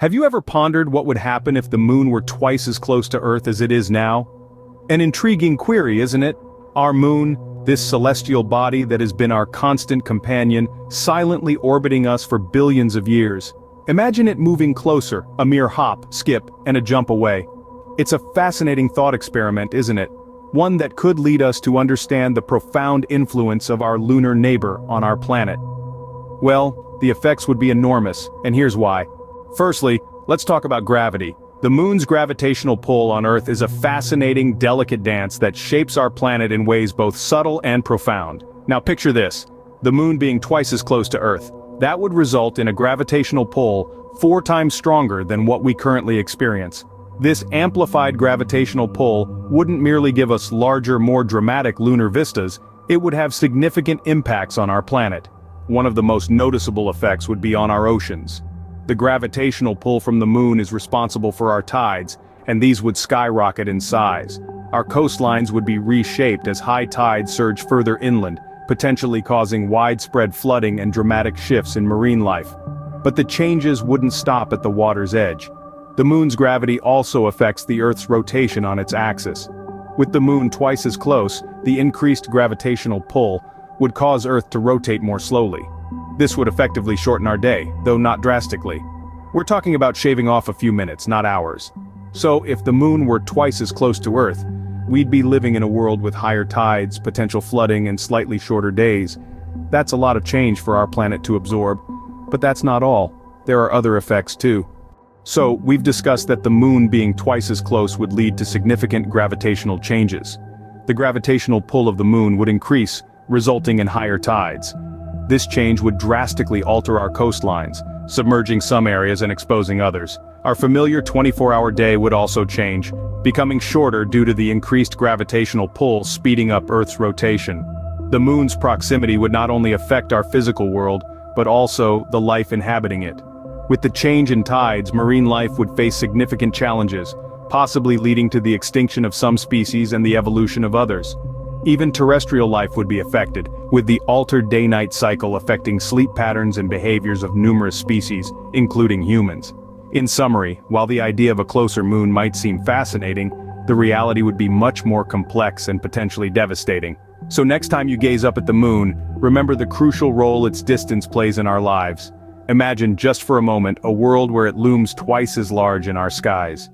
Have you ever pondered what would happen if the moon were twice as close to Earth as it is now? An intriguing query, isn't it? Our moon, this celestial body that has been our constant companion, silently orbiting us for billions of years. Imagine it moving closer, a mere hop, skip, and a jump away. It's a fascinating thought experiment, isn't it? One that could lead us to understand the profound influence of our lunar neighbor on our planet. Well, the effects would be enormous, and here's why. Firstly, let's talk about gravity. The moon's gravitational pull on Earth is a fascinating, delicate dance that shapes our planet in ways both subtle and profound. Now picture this, the moon being twice as close to Earth. That would result in a gravitational pull 4 times stronger than what we currently experience. This amplified gravitational pull wouldn't merely give us larger, more dramatic lunar vistas, it would have significant impacts on our planet. One of the most noticeable effects would be on our oceans. The gravitational pull from the moon is responsible for our tides, and these would skyrocket in size. Our coastlines would be reshaped as high tides surge further inland, potentially causing widespread flooding and dramatic shifts in marine life. But the changes wouldn't stop at the water's edge. The moon's gravity also affects the Earth's rotation on its axis. With the moon twice as close, the increased gravitational pull would cause Earth to rotate more slowly. This would effectively shorten our day, though not drastically. We're talking about shaving off a few minutes, not hours. So if the moon were twice as close to Earth, we'd be living in a world with higher tides, potential flooding, and slightly shorter days. That's a lot of change for our planet to absorb. But that's not all. There are other effects too. So, we've discussed that the moon being twice as close would lead to significant gravitational changes. The gravitational pull of the moon would increase, resulting in higher tides. This change would drastically alter our coastlines, submerging some areas and exposing others. Our familiar 24-hour day would also change, becoming shorter due to the increased gravitational pull speeding up Earth's rotation. The moon's proximity would not only affect our physical world, but also the life inhabiting it. With the change in tides, marine life would face significant challenges, possibly leading to the extinction of some species and the evolution of others. Even terrestrial life would be affected, with the altered day-night cycle affecting sleep patterns and behaviors of numerous species, including humans. In summary, while the idea of a closer moon might seem fascinating, the reality would be much more complex and potentially devastating. So next time you gaze up at the moon, remember the crucial role its distance plays in our lives. Imagine just for a moment a world where it looms twice as large in our skies.